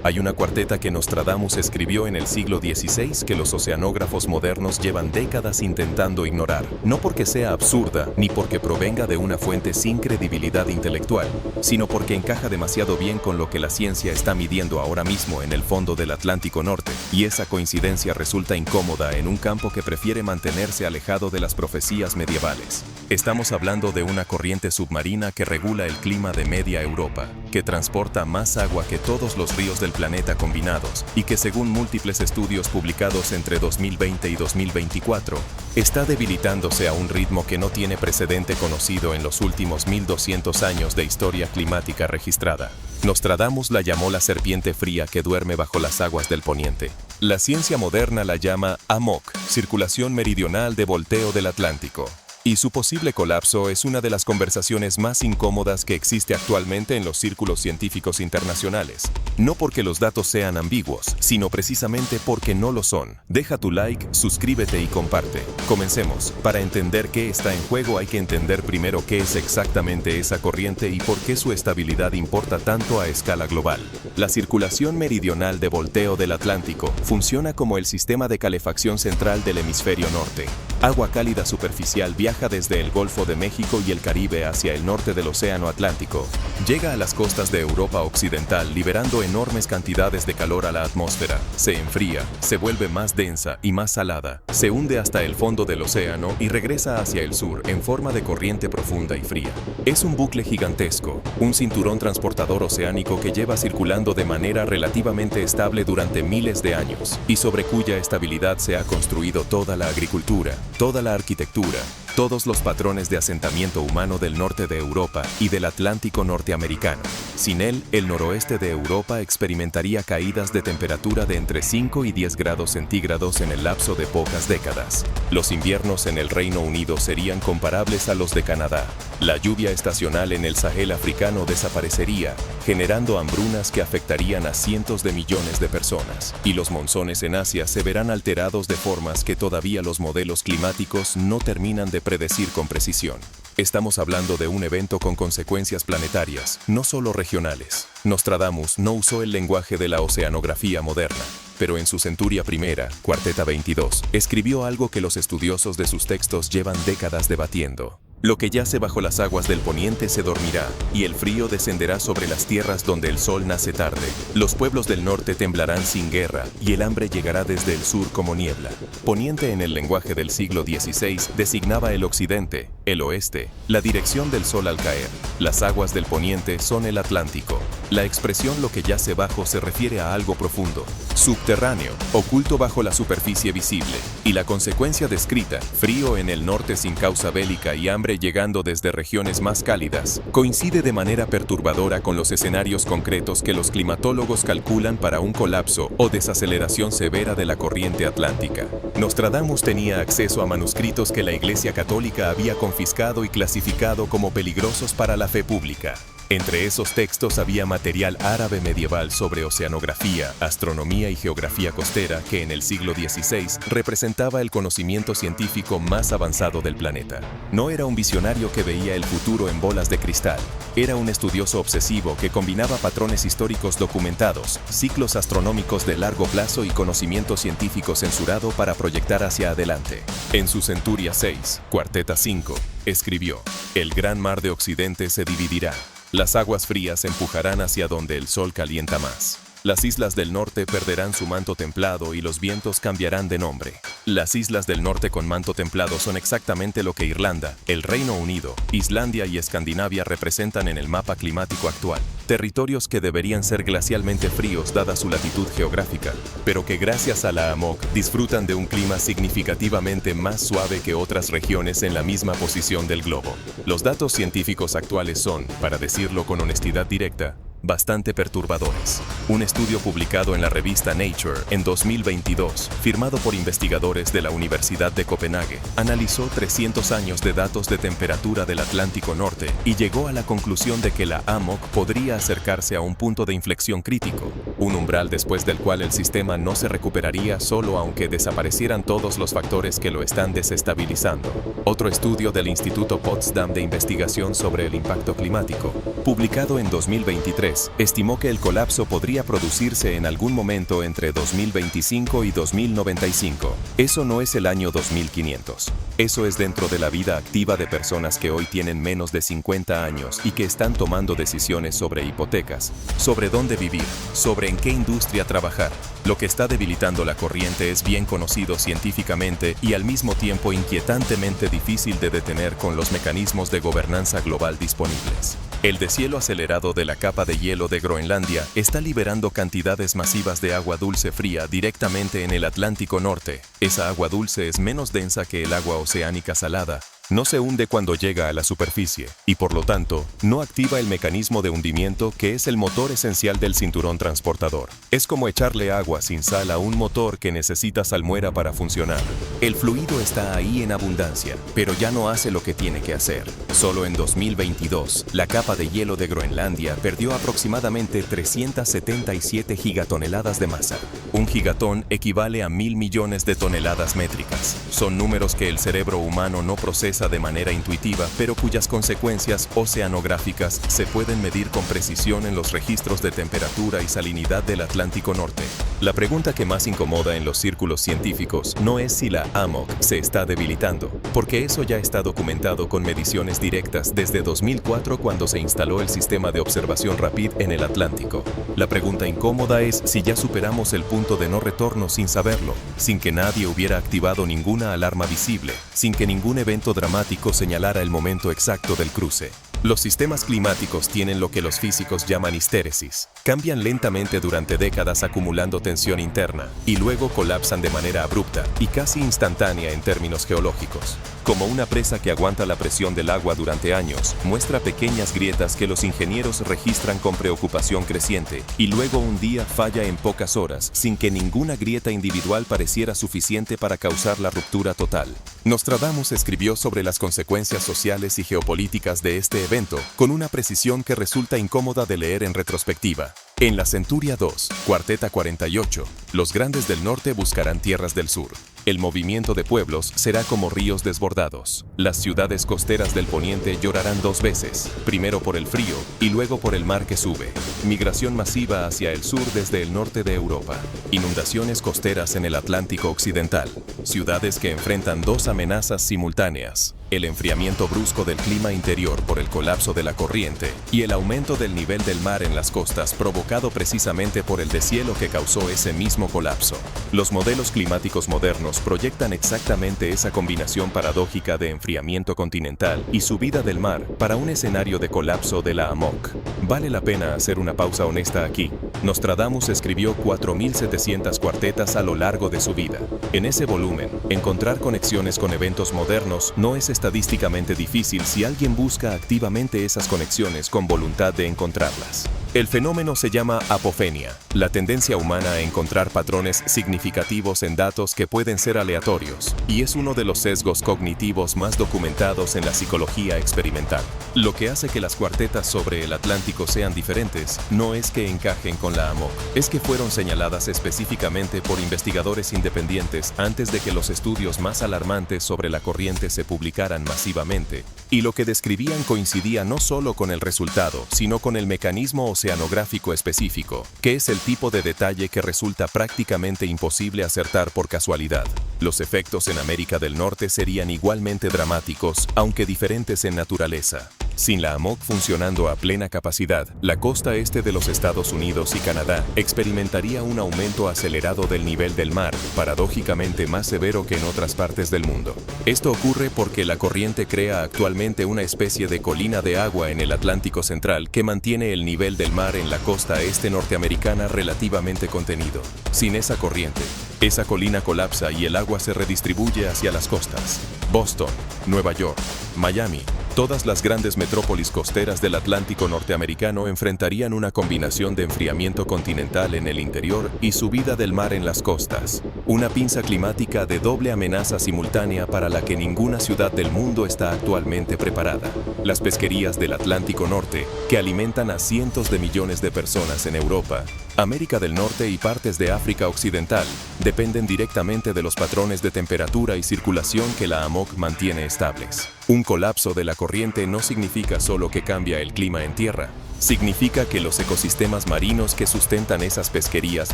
Hay una cuarteta que Nostradamus escribió en el siglo XVI que los oceanógrafos modernos llevan décadas intentando ignorar, no porque sea absurda ni porque provenga de una fuente sin credibilidad intelectual, sino porque encaja demasiado bien con lo que la ciencia está midiendo ahora mismo en el fondo del Atlántico Norte, y esa coincidencia resulta incómoda en un campo que prefiere mantenerse alejado de las profecías medievales. Estamos hablando de una corriente submarina que regula el clima de media Europa, que transporta más agua que todos los ríos del planeta combinados y que, según múltiples estudios publicados entre 2020 y 2024, está debilitándose a un ritmo que no tiene precedente conocido en los últimos 1200 años de historia climática registrada. Nostradamus la llamó la serpiente fría que duerme bajo las aguas del poniente. La ciencia moderna la llama AMOC, circulación meridional de volteo del Atlántico. Y su posible colapso es una de las conversaciones más incómodas que existe actualmente en los círculos científicos internacionales. No porque los datos sean ambiguos, sino precisamente porque no lo son. Deja tu like, suscríbete y comparte. Comencemos. Para entender qué está en juego hay que entender primero qué es exactamente esa corriente y por qué su estabilidad importa tanto a escala global. La circulación meridional de volteo del Atlántico funciona como el sistema de calefacción central del hemisferio norte. Agua cálida superficial viaja desde el Golfo de México y el Caribe hacia el norte del Océano Atlántico. Llega a las costas de Europa Occidental liberando enormes cantidades de calor a la atmósfera. Se enfría, se vuelve más densa y más salada. Se hunde hasta el fondo del océano y regresa hacia el sur en forma de corriente profunda y fría. Es un bucle gigantesco, un cinturón transportador oceánico que lleva circulando de manera relativamente estable durante miles de años y sobre cuya estabilidad se ha construido toda la agricultura, toda la arquitectura, todos los patrones de asentamiento humano del norte de Europa y del Atlántico norteamericano. Sin él, el noroeste de Europa experimentaría caídas de temperatura de entre 5 y 10 grados centígrados en el lapso de pocas décadas. Los inviernos en el Reino Unido serían comparables a los de Canadá. La lluvia estacional en el Sahel africano desaparecería, generando hambrunas que afectarían a cientos de millones de personas. Y los monzones en Asia se verán alterados de formas que todavía los modelos climáticos no terminan de predecir con precisión. Estamos hablando de un evento con consecuencias planetarias, no solo regionales. Nostradamus no usó el lenguaje de la oceanografía moderna, pero en su Centuria I, Cuarteta 22, escribió algo que los estudiosos de sus textos llevan décadas debatiendo. Lo que yace bajo las aguas del poniente se dormirá, y el frío descenderá sobre las tierras donde el sol nace tarde. Los pueblos del norte temblarán sin guerra, y el hambre llegará desde el sur como niebla. Poniente en el lenguaje del siglo XVI designaba el occidente, el oeste, la dirección del sol al caer. Las aguas del poniente son el Atlántico. La expresión lo que yace bajo se refiere a algo profundo, subterráneo, oculto bajo la superficie visible. Y la consecuencia descrita, frío en el norte sin causa bélica y hambre llegando desde regiones más cálidas, coincide de manera perturbadora con los escenarios concretos que los climatólogos calculan para un colapso o desaceleración severa de la corriente atlántica. Nostradamus tenía acceso a manuscritos que la Iglesia Católica había confiscado y clasificado como peligrosos para la fe pública. Entre esos textos había material árabe medieval sobre oceanografía, astronomía y geografía costera que en el siglo XVI representaba el conocimiento científico más avanzado del planeta. No era un visionario que veía el futuro en bolas de cristal. Era un estudioso obsesivo que combinaba patrones históricos documentados, ciclos astronómicos de largo plazo y conocimiento científico censurado para proyectar hacia adelante. En su Centuria VI, Cuarteta 5, escribió: «El gran mar de Occidente se dividirá. Las aguas frías empujarán hacia donde el sol calienta más. Las islas del norte perderán su manto templado y los vientos cambiarán de nombre. Las islas del norte con manto templado son exactamente lo que Irlanda, el Reino Unido, Islandia y Escandinavia representan en el mapa climático actual. Territorios que deberían ser glacialmente fríos dada su latitud geográfica, pero que gracias a la AMOC disfrutan de un clima significativamente más suave que otras regiones en la misma posición del globo. Los datos científicos actuales son, para decirlo con honestidad directa, bastante perturbadores. Un estudio publicado en la revista Nature en 2022, firmado por investigadores de la Universidad de Copenhague, analizó 300 años de datos de temperatura del Atlántico Norte y llegó a la conclusión de que la AMOC podría acercarse a un punto de inflexión crítico, un umbral después del cual el sistema no se recuperaría solo aunque desaparecieran todos los factores que lo están desestabilizando. Otro estudio del Instituto Potsdam de Investigación sobre el Impacto Climático, publicado en 2023, 2023, estimó que el colapso podría producirse en algún momento entre 2025 y 2095. Eso no es el año 2500. Eso es dentro de la vida activa de personas que hoy tienen menos de 50 años y que están tomando decisiones sobre hipotecas, sobre dónde vivir, sobre en qué industria trabajar. Lo que está debilitando la corriente es bien conocido científicamente y al mismo tiempo inquietantemente difícil de detener con los mecanismos de gobernanza global disponibles. El deshielo acelerado de la capa de hielo de Groenlandia está liberando cantidades masivas de agua dulce fría directamente en el Atlántico Norte. Esa agua dulce es menos densa que el agua oceánica salada. No se hunde cuando llega a la superficie y, por lo tanto, no activa el mecanismo de hundimiento que es el motor esencial del cinturón transportador. Es como echarle agua sin sal a un motor que necesita salmuera para funcionar. El fluido está ahí en abundancia, pero ya no hace lo que tiene que hacer. Solo en 2022, la capa de hielo de Groenlandia perdió aproximadamente 377 gigatoneladas de masa. Un gigatón equivale a 1.000 millones de toneladas métricas. Son números que el cerebro humano no procesa de manera intuitiva, pero cuyas consecuencias oceanográficas se pueden medir con precisión en los registros de temperatura y salinidad del Atlántico Norte. La pregunta que más incomoda en los círculos científicos no es si la AMOC se está debilitando, porque eso ya está documentado con mediciones directas desde 2004 cuando se instaló el sistema de observación RAPID en el Atlántico. La pregunta incómoda es si ya superamos el punto de no retorno sin saberlo, sin que nadie hubiera activado ninguna alarma visible, sin que ningún evento dramático señalara el momento exacto del cruce. Los sistemas climáticos tienen lo que los físicos llaman histéresis. Cambian lentamente durante décadas acumulando tensión interna y luego colapsan de manera abrupta y casi instantánea en términos geológicos. Como una presa que aguanta la presión del agua durante años, muestra pequeñas grietas que los ingenieros registran con preocupación creciente y luego un día falla en pocas horas sin que ninguna grieta individual pareciera suficiente para causar la ruptura total. Nostradamus escribió sobre las consecuencias sociales y geopolíticas de este evento con una precisión que resulta incómoda de leer en retrospectiva. En la Centuria II, Cuarteta 48, los grandes del norte buscarán tierras del sur. El movimiento de pueblos será como ríos desbordados. Las ciudades costeras del poniente llorarán dos veces, primero por el frío y luego por el mar que sube. Migración masiva hacia el sur desde el norte de Europa. Inundaciones costeras en el Atlántico occidental. Ciudades que enfrentan dos amenazas simultáneas: el enfriamiento brusco del clima interior por el colapso de la corriente y el aumento del nivel del mar en las costas provocado precisamente por el deshielo que causó ese mismo colapso. Los modelos climáticos modernos proyectan exactamente esa combinación paradójica de enfriamiento continental y subida del mar para un escenario de colapso de la AMOC. Vale la pena hacer una pausa honesta aquí. Nostradamus escribió 4.700 cuartetas a lo largo de su vida. En ese volumen, encontrar conexiones con eventos modernos no es estadísticamente difícil si alguien busca activamente esas conexiones con voluntad de encontrarlas. El fenómeno se llama apofenia, la tendencia humana a encontrar patrones significativos en datos que pueden ser aleatorios, y es uno de los sesgos cognitivos más documentados en la psicología experimental. Lo que hace que las cuartetas sobre el Atlántico sean diferentes no es que encajen con la AMOC, es que fueron señaladas específicamente por investigadores independientes antes de que los estudios más alarmantes sobre la corriente se publicaran masivamente, y lo que describían coincidía no solo con el resultado, sino con el mecanismo oceanográfico específico, que es el tipo de detalle que resulta prácticamente imposible acertar por casualidad. Los efectos en América del Norte serían igualmente dramáticos, aunque diferentes en naturaleza. Sin la AMOC funcionando a plena capacidad, la costa este de los Estados Unidos y Canadá experimentaría un aumento acelerado del nivel del mar, paradójicamente más severo que en otras partes del mundo. Esto ocurre porque la corriente crea actualmente una especie de colina de agua en el Atlántico Central que mantiene el nivel del mar en la costa este norteamericana relativamente contenido. Sin esa corriente, esa colina colapsa y el agua se redistribuye hacia las costas. Boston, Nueva York, Miami, todas las grandes metrópolis costeras del Atlántico norteamericano enfrentarían una combinación de enfriamiento continental en el interior y subida del mar en las costas. Una pinza climática de doble amenaza simultánea para la que ninguna ciudad del mundo está actualmente preparada. Las pesquerías del Atlántico Norte, que alimentan a cientos de millones de personas en Europa, América del Norte y partes de África Occidental, dependen directamente de los patrones de temperatura y circulación que la AMOC mantiene estables. Un colapso de la corriente no significa solo que cambia el clima en tierra, Significa que los ecosistemas marinos que sustentan esas pesquerías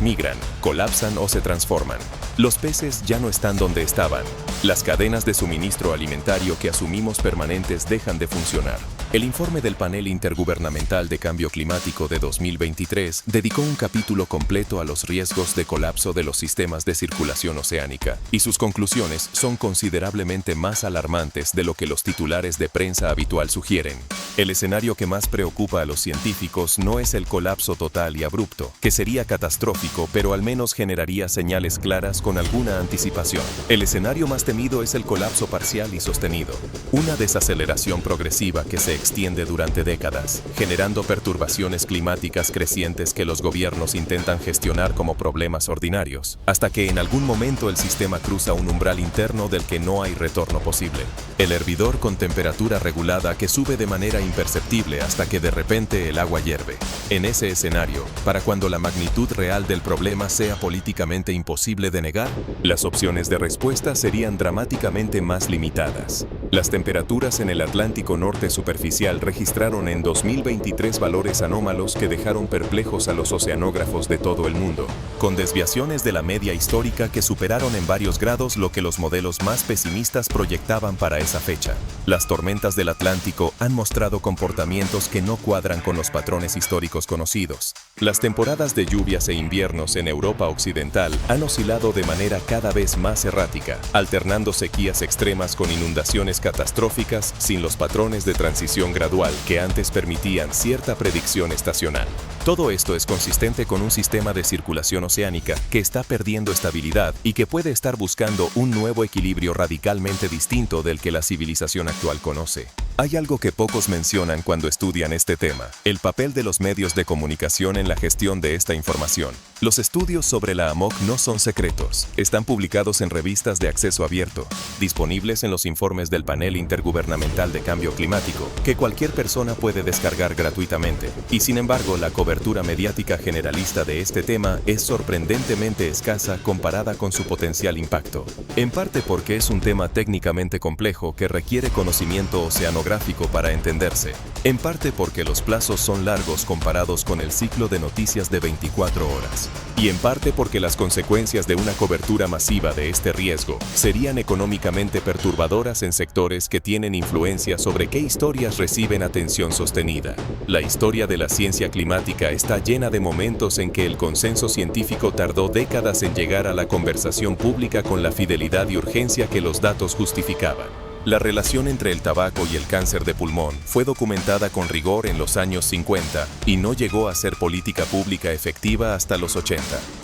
migran, colapsan o se transforman. Los peces ya no están donde estaban. Las cadenas de suministro alimentario que asumimos permanentes dejan de funcionar. El informe del Panel Intergubernamental de Cambio Climático de 2023 dedicó un capítulo completo a los riesgos de colapso de los sistemas de circulación oceánica, y sus conclusiones son considerablemente más alarmantes de lo que los titulares de prensa habitual sugieren. El escenario que más preocupa a los científicos no es el colapso total y abrupto, que sería catastrófico, pero al menos generaría señales claras con alguna anticipación. El escenario más temido es el colapso parcial y sostenido, una desaceleración progresiva que se extiende durante décadas, generando perturbaciones climáticas crecientes que los gobiernos intentan gestionar como problemas ordinarios, hasta que en algún momento el sistema cruza un umbral interno del que no hay retorno posible. El hervidor con temperatura regulada que sube de manera imperceptible hasta que de repente el agua hierve. En ese escenario, para cuando la magnitud real del problema sea políticamente imposible de negar, las opciones de respuesta serían dramáticamente más limitadas. Las temperaturas en el Atlántico Norte superficial registraron en 2023 valores anómalos que dejaron perplejos a los oceanógrafos de todo el mundo, con desviaciones de la media histórica que superaron en varios grados lo que los modelos más pesimistas proyectaban para esa fecha. Las tormentas del Atlántico han mostrado comportamientos que no cuadran con los patrones históricos conocidos. Las temporadas de lluvias e inviernos en Europa Occidental han oscilado de manera cada vez más errática, alternando sequías extremas con inundaciones catastróficas sin los patrones de transición gradual que antes permitían cierta predicción estacional. Todo esto es consistente con un sistema de circulación oceánica que está perdiendo estabilidad y que puede estar buscando un nuevo equilibrio radicalmente distinto del que la civilización actual conoce. Hay algo que pocos mencionan cuando estudian este tema: el papel de los medios de comunicación en la gestión de esta información. Los estudios sobre la AMOC no son secretos. Están publicados en revistas de acceso abierto, disponibles en los informes del Panel Intergubernamental de Cambio Climático, que cualquier persona puede descargar gratuitamente. Y sin embargo, la cobertura mediática generalista de este tema es sorprendentemente escasa comparada con su potencial impacto. En parte porque es un tema técnicamente complejo que requiere conocimiento oceanográfico para entenderse. En parte porque los plazos son largos comparados con el ciclo de noticias de 24 horas. Y en parte porque las consecuencias de una cobertura masiva de este riesgo serían económicamente perturbadoras en sectores que tienen influencia sobre qué historias reciben atención sostenida. La historia de la ciencia climática está llena de momentos en que el consenso científico tardó décadas en llegar a la conversación pública con la fidelidad y urgencia que los datos justificaban. La relación entre el tabaco y el cáncer de pulmón fue documentada con rigor en los años 50 y no llegó a ser política pública efectiva hasta los 80.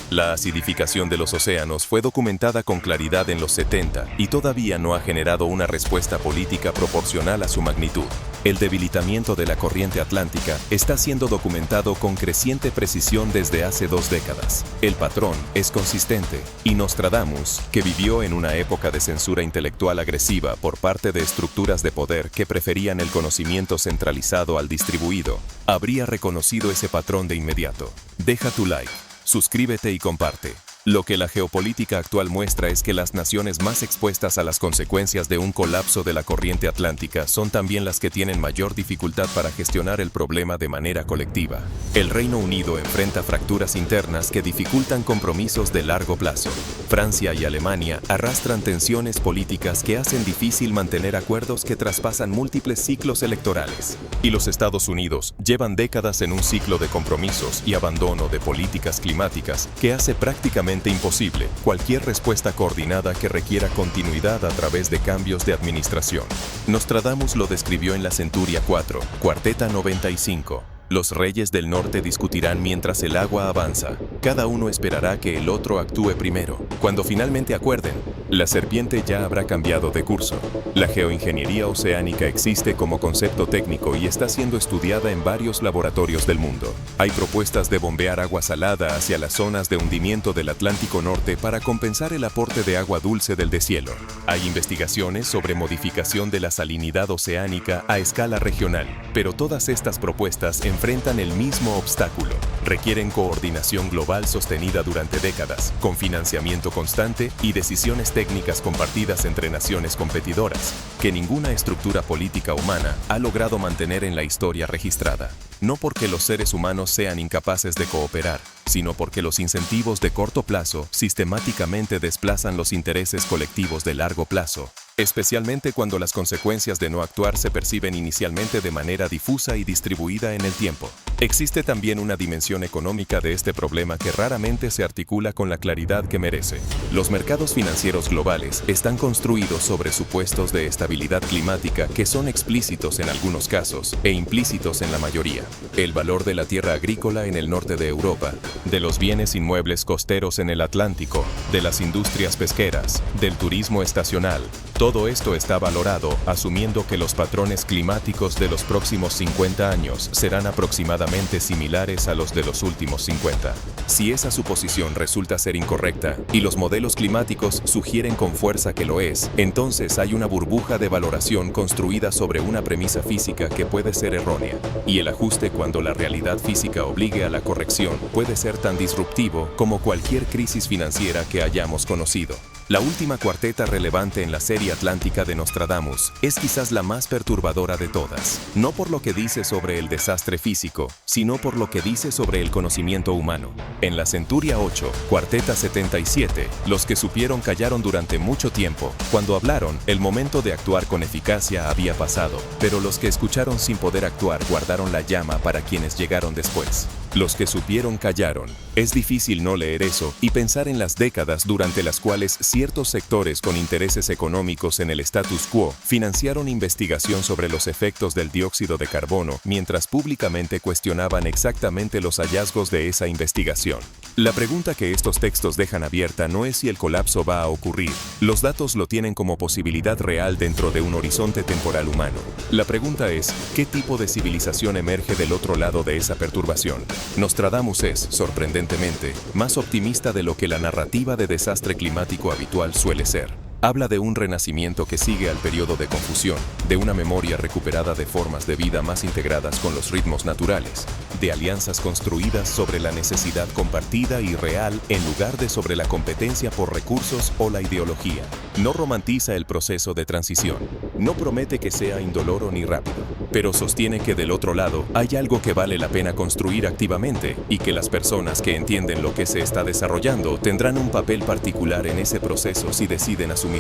La acidificación de los océanos fue documentada con claridad en los 70 y todavía no ha generado una respuesta política proporcional a su magnitud. El debilitamiento de la corriente atlántica está siendo documentado con creciente precisión desde hace 2 décadas. El patrón es consistente, y Nostradamus, que vivió en una época de censura intelectual agresiva por parte de estructuras de poder que preferían el conocimiento centralizado al distribuido, habría reconocido ese patrón de inmediato. Deja tu like, suscríbete y comparte. Lo que la geopolítica actual muestra es que las naciones más expuestas a las consecuencias de un colapso de la corriente atlántica son también las que tienen mayor dificultad para gestionar el problema de manera colectiva. El Reino Unido enfrenta fracturas internas que dificultan compromisos de largo plazo. Francia y Alemania arrastran tensiones políticas que hacen difícil mantener acuerdos que traspasan múltiples ciclos electorales. Y los Estados Unidos llevan décadas en un ciclo de compromisos y abandono de políticas climáticas que hace prácticamente imposible cualquier respuesta coordinada que requiera continuidad a través de cambios de administración. Nostradamus lo describió en la Centuria 4, Cuarteta 95. Los reyes del norte discutirán mientras el agua avanza. Cada uno esperará que el otro actúe primero. Cuando finalmente acuerden, la serpiente ya habrá cambiado de curso. La geoingeniería oceánica existe como concepto técnico y está siendo estudiada en varios laboratorios del mundo. Hay propuestas de bombear agua salada hacia las zonas de hundimiento del Atlántico Norte para compensar el aporte de agua dulce del deshielo. Hay investigaciones sobre modificación de la salinidad oceánica a escala regional, pero todas estas propuestas enfrentan el mismo obstáculo. Requieren coordinación global sostenida durante décadas, con financiamiento constante y decisiones técnicas compartidas entre naciones competidoras, que ninguna estructura política humana ha logrado mantener en la historia registrada. no porque los seres humanos sean incapaces de cooperar, sino porque los incentivos de corto plazo sistemáticamente desplazan los intereses colectivos de largo plazo, especialmente cuando las consecuencias de no actuar se perciben inicialmente de manera difusa y distribuida en el tiempo. Existe también una dimensión económica de este problema que raramente se articula con la claridad que merece. Los mercados financieros globales están construidos sobre supuestos de estabilidad climática que son explícitos en algunos casos e implícitos en la mayoría. El valor de la tierra agrícola en el norte de Europa, de los bienes inmuebles costeros en el Atlántico, de las industrias pesqueras, del turismo estacional. Todo esto está valorado asumiendo que los patrones climáticos de los próximos 50 años serán aproximadamente similares a los de los últimos 50. Si esa suposición resulta ser incorrecta y los modelos climáticos sugieren con fuerza que lo es, entonces hay una burbuja de valoración construida sobre una premisa física que puede ser errónea, y el ajuste cuando la realidad física obligue a la corrección puede ser tan disruptivo como cualquier crisis financiera que hayamos conocido. La última cuarteta relevante en la serie atlántica de Nostradamus es quizás la más perturbadora de todas, no por lo que dice sobre el desastre físico, sino por lo que dice sobre el conocimiento humano. En la Centuria 8, cuarteta 77, los que supieron callaron durante mucho tiempo. Cuando hablaron, el momento de actuar con eficacia había pasado, pero los que escucharon sin poder actuar guardaron la llama para quienes llegaron después. Los que supieron callaron. Es difícil no leer eso y pensar en las décadas durante las cuales ciertos sectores con intereses económicos en el status quo financiaron investigación sobre los efectos del dióxido de carbono mientras públicamente cuestionaban exactamente los hallazgos de esa investigación. La pregunta que estos textos dejan abierta no es si el colapso va a ocurrir. Los datos lo tienen como posibilidad real dentro de un horizonte temporal humano. La pregunta es, ¿qué tipo de civilización emerge del otro lado de esa perturbación? Nostradamus es, sorprendentemente, más optimista de lo que la narrativa de desastre climático habitual suele ser. Habla de un renacimiento que sigue al periodo de confusión, de una memoria recuperada de formas de vida más integradas con los ritmos naturales, de alianzas construidas sobre la necesidad compartida y real en lugar de sobre la competencia por recursos o la ideología. No romantiza el proceso de transición, no promete que sea indoloro ni rápido, pero sostiene que del otro lado hay algo que vale la pena construir activamente y que las personas que entienden lo que se está desarrollando tendrán un papel particular en ese proceso si deciden asumirlo.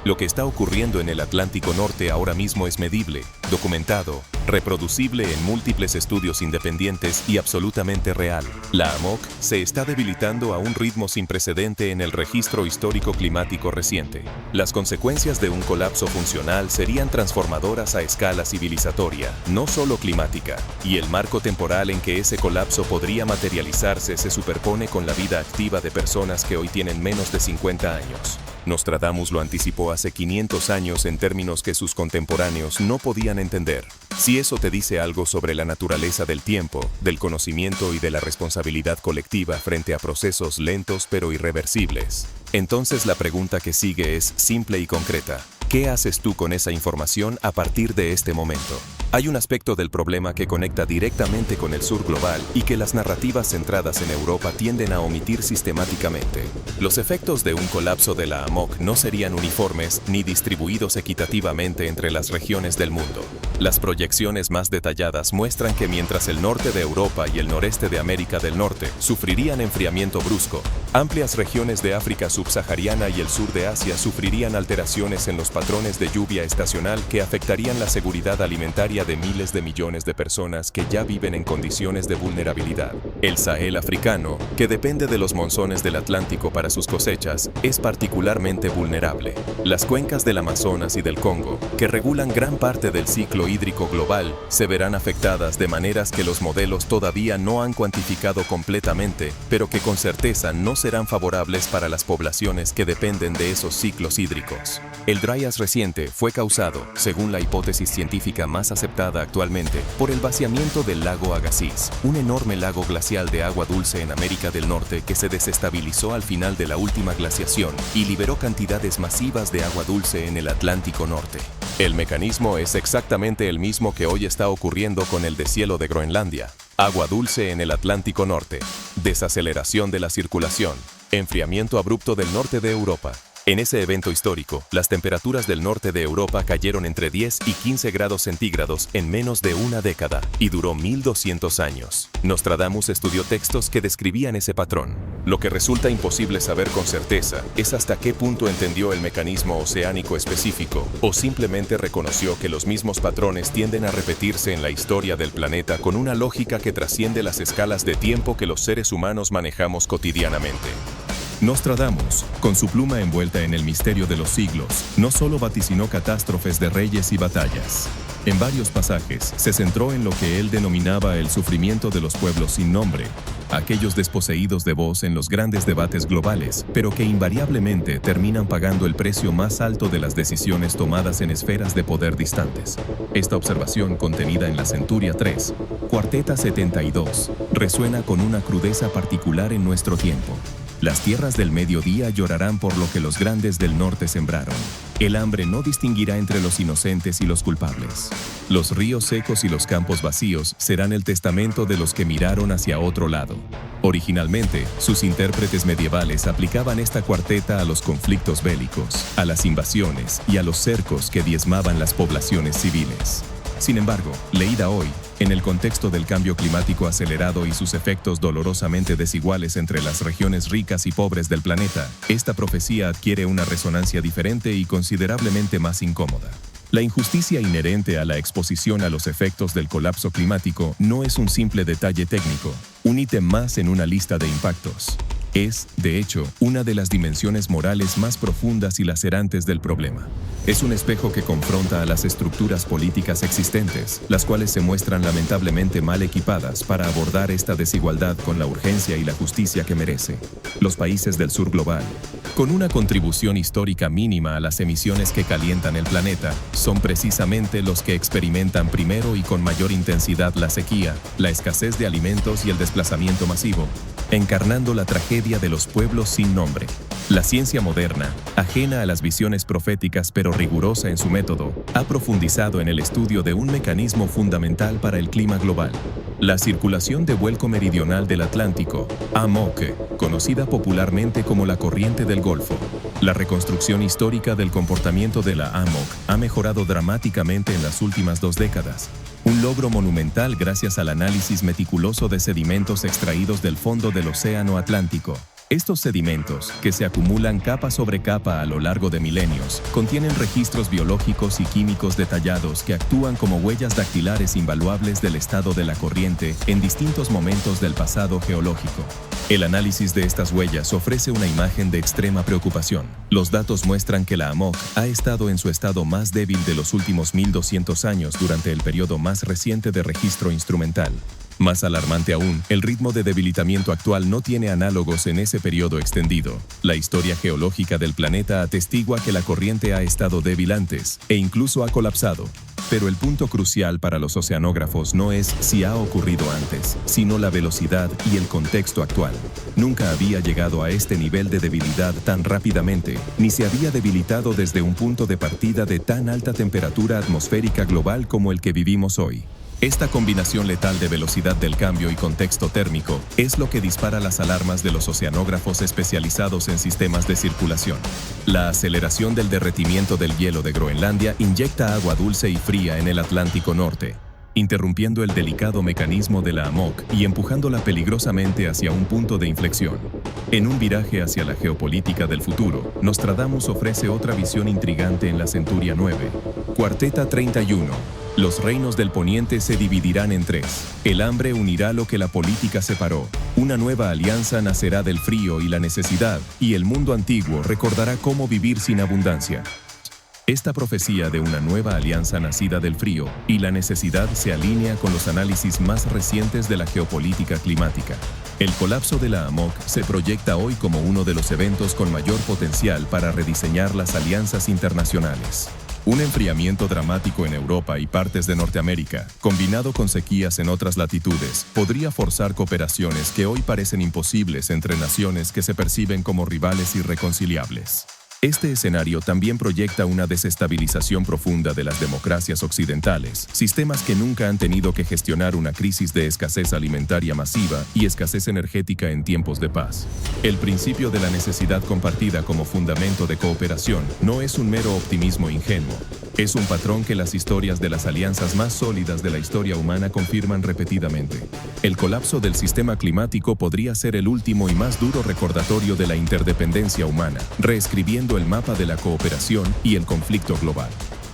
Lo que está ocurriendo en el Atlántico Norte ahora mismo es medible, documentado, reproducible en múltiples estudios independientes y absolutamente real. La AMOC se está debilitando a un ritmo sin precedente en el registro histórico climático reciente. Las consecuencias de un colapso funcional serían transformadoras a escala civilizatoria, no solo climática, y el marco temporal en que ese colapso podría materializarse se superpone con la vida activa de personas que hoy tienen menos de 50 años. Nostradamus lo anticipó hace 500 años en términos que sus contemporáneos no podían entender. Si eso te dice algo sobre la naturaleza del tiempo, del conocimiento y de la responsabilidad colectiva frente a procesos lentos pero irreversibles, entonces la pregunta que sigue es simple y concreta. ¿Qué haces tú con esa información a partir de este momento? Hay un aspecto del problema que conecta directamente con el sur global y que las narrativas centradas en Europa tienden a omitir sistemáticamente. Los efectos de un colapso de la AMOC no serían uniformes ni distribuidos equitativamente entre las regiones del mundo. Las proyecciones más detalladas muestran que mientras el norte de Europa y el noreste de América del Norte sufrirían enfriamiento brusco, amplias regiones de África subsahariana y el sur de Asia sufrirían alteraciones en los patrones de lluvia estacional que afectarían la seguridad alimentaria de miles de millones de personas que ya viven en condiciones de vulnerabilidad. El Sahel africano, que depende de los monzones del Atlántico para sus cosechas, es particularmente vulnerable. Las cuencas del Amazonas y del Congo, que regulan gran parte del ciclo hídrico global, se verán afectadas de maneras que los modelos todavía no han cuantificado completamente, pero que con certeza no serán favorables para las poblaciones que dependen de esos ciclos hídricos. El Dryas reciente fue causado, según la hipótesis científica más aceptada actualmente, por el vaciamiento del lago Agassiz, un enorme lago glacial de agua dulce en América del Norte que se desestabilizó al final de la última glaciación y liberó cantidades masivas de agua dulce en el Atlántico Norte. El mecanismo es exactamente el mismo que hoy está ocurriendo con el deshielo de Groenlandia. Agua dulce en el Atlántico Norte, desaceleración de la circulación, enfriamiento abrupto del norte de Europa. En ese evento histórico, las temperaturas del norte de Europa cayeron entre 10 y 15 grados centígrados en menos de una década, y duró 1200 años. Nostradamus estudió textos que describían ese patrón. Lo que resulta imposible saber con certeza es hasta qué punto entendió el mecanismo oceánico específico, o simplemente reconoció que los mismos patrones tienden a repetirse en la historia del planeta con una lógica que trasciende las escalas de tiempo que los seres humanos manejamos cotidianamente. Nostradamus, con su pluma envuelta en el misterio de los siglos, no solo vaticinó catástrofes de reyes y batallas. En varios pasajes se centró en lo que él denominaba el sufrimiento de los pueblos sin nombre, aquellos desposeídos de voz en los grandes debates globales, pero que invariablemente terminan pagando el precio más alto de las decisiones tomadas en esferas de poder distantes. Esta observación, contenida en la Centuria 3, Cuarteta 72, resuena con una crudeza particular en nuestro tiempo. Las tierras del mediodía llorarán por lo que los grandes del norte sembraron. El hambre no distinguirá entre los inocentes y los culpables. Los ríos secos y los campos vacíos serán el testamento de los que miraron hacia otro lado. Originalmente, sus intérpretes medievales aplicaban esta cuarteta a los conflictos bélicos, a las invasiones y a los cercos que diezmaban las poblaciones civiles. Sin embargo, leída hoy, en el contexto del cambio climático acelerado y sus efectos dolorosamente desiguales entre las regiones ricas y pobres del planeta, esta profecía adquiere una resonancia diferente y considerablemente más incómoda. La injusticia inherente a la exposición a los efectos del colapso climático no es un simple detalle técnico, un ítem más en una lista de impactos. Es, de hecho, una de las dimensiones morales más profundas y lacerantes del problema. Es un espejo que confronta a las estructuras políticas existentes, las cuales se muestran lamentablemente mal equipadas para abordar esta desigualdad con la urgencia y la justicia que merece. Los países del sur global, con una contribución histórica mínima a las emisiones que calientan el planeta, son precisamente los que experimentan primero y con mayor intensidad la sequía, la escasez de alimentos y el desplazamiento masivo, encarnando la tragedia de los pueblos sin nombre. La ciencia moderna, ajena a las visiones proféticas pero rigurosa en su método, ha profundizado en el estudio de un mecanismo fundamental para el clima global: la circulación de vuelco meridional del Atlántico, AMOC, conocida popularmente como la corriente del Golfo. La reconstrucción histórica del comportamiento de la AMOC ha mejorado dramáticamente en las últimas 2 décadas. Un logro monumental gracias al análisis meticuloso de sedimentos extraídos del fondo del Océano Atlántico. Estos sedimentos, que se acumulan capa sobre capa a lo largo de milenios, contienen registros biológicos y químicos detallados que actúan como huellas dactilares invaluables del estado de la corriente en distintos momentos del pasado geológico. El análisis de estas huellas ofrece una imagen de extrema preocupación. Los datos muestran que la AMOC ha estado en su estado más débil de los últimos 1200 años durante el periodo más reciente de registro instrumental. Más alarmante aún, el ritmo de debilitamiento actual no tiene análogos en ese periodo extendido. La historia geológica del planeta atestigua que la corriente ha estado débil antes, e incluso ha colapsado. Pero el punto crucial para los oceanógrafos no es si ha ocurrido antes, sino la velocidad y el contexto actual. Nunca había llegado a este nivel de debilidad tan rápidamente, ni se había debilitado desde un punto de partida de tan alta temperatura atmosférica global como el que vivimos hoy. Esta combinación letal de velocidad del cambio y contexto térmico es lo que dispara las alarmas de los oceanógrafos especializados en sistemas de circulación. La aceleración del derretimiento del hielo de Groenlandia inyecta agua dulce y fría en el Atlántico Norte, interrumpiendo el delicado mecanismo de la AMOC y empujándola peligrosamente hacia un punto de inflexión. En un viraje hacia la geopolítica del futuro, Nostradamus ofrece otra visión intrigante en la Centuria 9. Cuarteta 31. Los reinos del poniente se dividirán en 3. El hambre unirá lo que la política separó. Una nueva alianza nacerá del frío y la necesidad, y el mundo antiguo recordará cómo vivir sin abundancia. Esta profecía de una nueva alianza nacida del frío y la necesidad se alinea con los análisis más recientes de la geopolítica climática. El colapso de la AMOC se proyecta hoy como uno de los eventos con mayor potencial para rediseñar las alianzas internacionales. Un enfriamiento dramático en Europa y partes de Norteamérica, combinado con sequías en otras latitudes, podría forzar cooperaciones que hoy parecen imposibles entre naciones que se perciben como rivales irreconciliables. Este escenario también proyecta una desestabilización profunda de las democracias occidentales, sistemas que nunca han tenido que gestionar una crisis de escasez alimentaria masiva y escasez energética en tiempos de paz. El principio de la necesidad compartida como fundamento de cooperación no es un mero optimismo ingenuo. Es un patrón que las historias de las alianzas más sólidas de la historia humana confirman repetidamente. El colapso del sistema climático podría ser el último y más duro recordatorio de la interdependencia humana, reescribiendo el mapa de la cooperación y el conflicto global.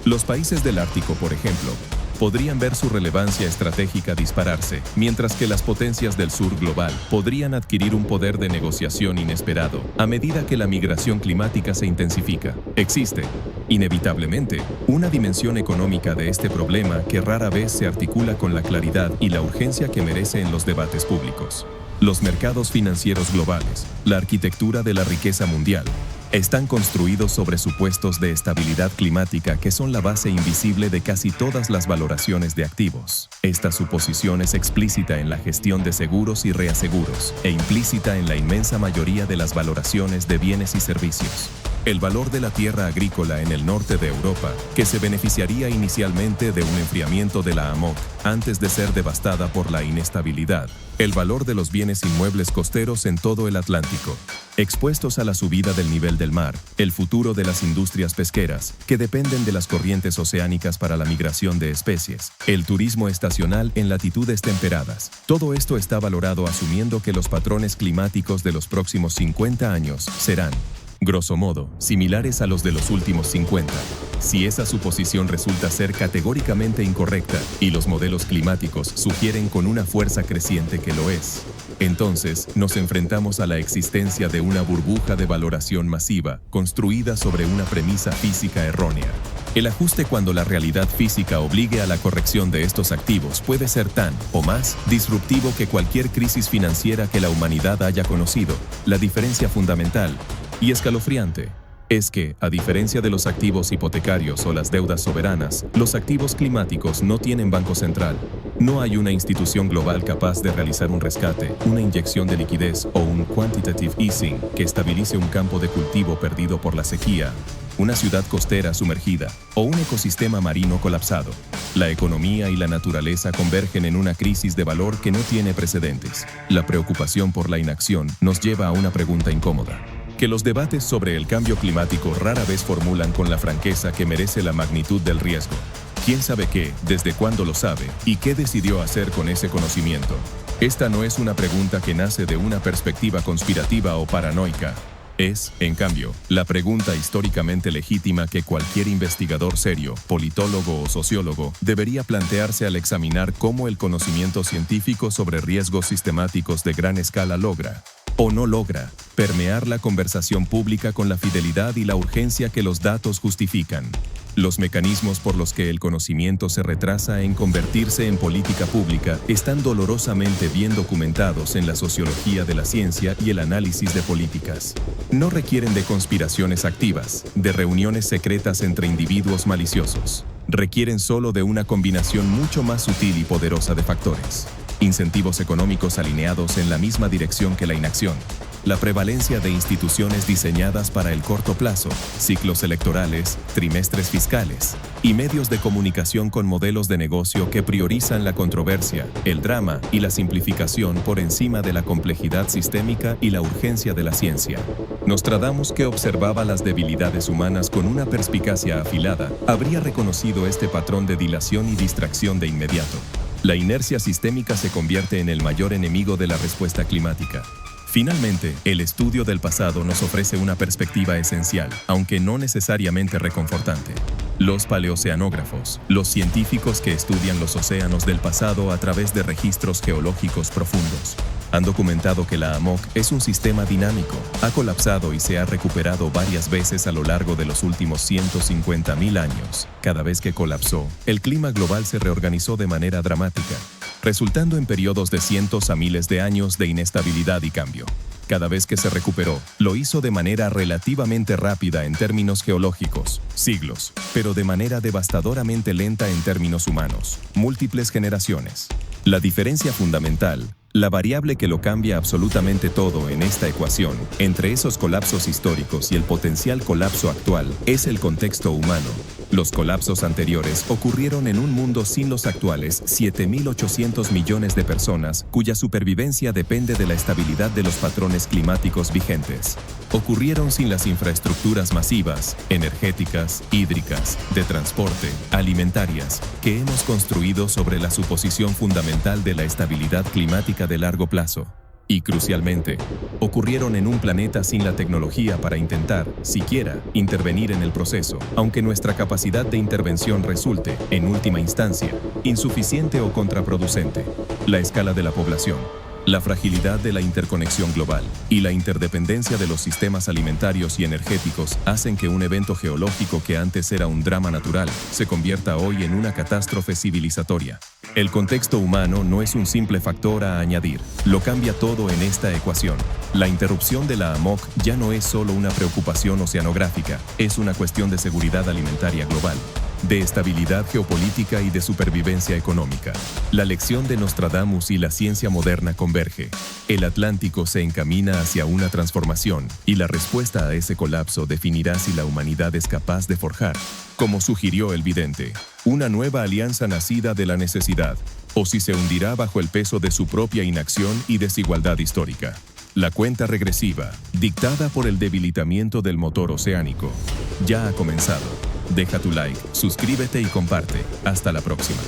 Los países del Ártico, por ejemplo, podrían ver su relevancia estratégica dispararse, mientras que las potencias del sur global podrían adquirir un poder de negociación inesperado a medida que la migración climática se intensifica. Existe, inevitablemente, una dimensión económica de este problema que rara vez se articula con la claridad y la urgencia que merece en los debates públicos. Los mercados financieros globales, la arquitectura de la riqueza mundial, están construidos sobre supuestos de estabilidad climática que son la base invisible de casi todas las valoraciones de activos. Esta suposición es explícita en la gestión de seguros y reaseguros e implícita en la inmensa mayoría de las valoraciones de bienes y servicios. El valor de la tierra agrícola en el norte de Europa, que se beneficiaría inicialmente de un enfriamiento de la AMOC antes de ser devastada por la inestabilidad. El valor de los bienes inmuebles costeros en todo el Atlántico, expuestos a la subida del nivel del mar, el futuro de las industrias pesqueras, que dependen de las corrientes oceánicas para la migración de especies, el turismo estacional en latitudes temperadas. Todo esto está valorado asumiendo que los patrones climáticos de los próximos 50 años serán, grosso modo, similares a los de los últimos 50. Si esa suposición resulta ser categóricamente incorrecta y los modelos climáticos sugieren con una fuerza creciente que lo es, entonces nos enfrentamos a la existencia de una burbuja de valoración masiva construida sobre una premisa física errónea. El ajuste cuando la realidad física obligue a la corrección de estos activos puede ser tan, o más, disruptivo que cualquier crisis financiera que la humanidad haya conocido. La diferencia fundamental y escalofriante es que, a diferencia de los activos hipotecarios o las deudas soberanas, los activos climáticos no tienen banco central. No hay una institución global capaz de realizar un rescate, una inyección de liquidez o un quantitative easing que estabilice un campo de cultivo perdido por la sequía, una ciudad costera sumergida o un ecosistema marino colapsado. La economía y la naturaleza convergen en una crisis de valor que no tiene precedentes. La preocupación por la inacción nos lleva a una pregunta incómoda, que los debates sobre el cambio climático rara vez formulan con la franqueza que merece la magnitud del riesgo. ¿Quién sabe qué, desde cuándo lo sabe y qué decidió hacer con ese conocimiento? Esta no es una pregunta que nace de una perspectiva conspirativa o paranoica. Es, en cambio, la pregunta históricamente legítima que cualquier investigador serio, politólogo o sociólogo, debería plantearse al examinar cómo el conocimiento científico sobre riesgos sistemáticos de gran escala logra, o no logra, permear la conversación pública con la fidelidad y la urgencia que los datos justifican. Los mecanismos por los que el conocimiento se retrasa en convertirse en política pública están dolorosamente bien documentados en la sociología de la ciencia y el análisis de políticas. No requieren de conspiraciones activas, de reuniones secretas entre individuos maliciosos. Requieren solo de una combinación mucho más sutil y poderosa de factores. Incentivos económicos alineados en la misma dirección que la inacción. La prevalencia de instituciones diseñadas para el corto plazo, ciclos electorales, trimestres fiscales y medios de comunicación con modelos de negocio que priorizan la controversia, el drama y la simplificación por encima de la complejidad sistémica y la urgencia de la ciencia. Nostradamus, que observaba las debilidades humanas con una perspicacia afilada, habría reconocido este patrón de dilación y distracción de inmediato. La inercia sistémica se convierte en el mayor enemigo de la respuesta climática. Finalmente, el estudio del pasado nos ofrece una perspectiva esencial, aunque no necesariamente reconfortante. Los paleoceanógrafos, los científicos que estudian los océanos del pasado a través de registros geológicos profundos, han documentado que la AMOC es un sistema dinámico, ha colapsado y se ha recuperado varias veces a lo largo de los últimos 150.000 años. Cada vez que colapsó, el clima global se reorganizó de manera dramática, resultando en periodos de cientos a miles de años de inestabilidad y cambio. Cada vez que se recuperó, lo hizo de manera relativamente rápida en términos geológicos, siglos, pero de manera devastadoramente lenta en términos humanos, múltiples generaciones. La diferencia fundamental, La variable que lo cambia absolutamente todo en esta ecuación, entre esos colapsos históricos y el potencial colapso actual, es el contexto humano. Los colapsos anteriores ocurrieron en un mundo sin los actuales 7.800 millones de personas cuya supervivencia depende de la estabilidad de los patrones climáticos vigentes. Ocurrieron sin las infraestructuras masivas, energéticas, hídricas, de transporte, alimentarias, que hemos construido sobre la suposición fundamental de la estabilidad climática de largo plazo. Y crucialmente, ocurrieron en un planeta sin la tecnología para intentar, siquiera, intervenir en el proceso, aunque nuestra capacidad de intervención resulte, en última instancia, insuficiente o contraproducente. La escala de la población, la fragilidad de la interconexión global y la interdependencia de los sistemas alimentarios y energéticos hacen que un evento geológico que antes era un drama natural se convierta hoy en una catástrofe civilizatoria. El contexto humano no es un simple factor a añadir, lo cambia todo en esta ecuación. La interrupción de la AMOC ya no es solo una preocupación oceanográfica, es una cuestión de seguridad alimentaria global, de estabilidad geopolítica y de supervivencia económica. La lección de Nostradamus y la ciencia moderna converge. El Atlántico se encamina hacia una transformación y la respuesta a ese colapso definirá si la humanidad es capaz de forjar, como sugirió el vidente, una nueva alianza nacida de la necesidad, o si se hundirá bajo el peso de su propia inacción y desigualdad histórica. La cuenta regresiva, dictada por el debilitamiento del motor oceánico, ya ha comenzado. Deja tu like, suscríbete y comparte. Hasta la próxima.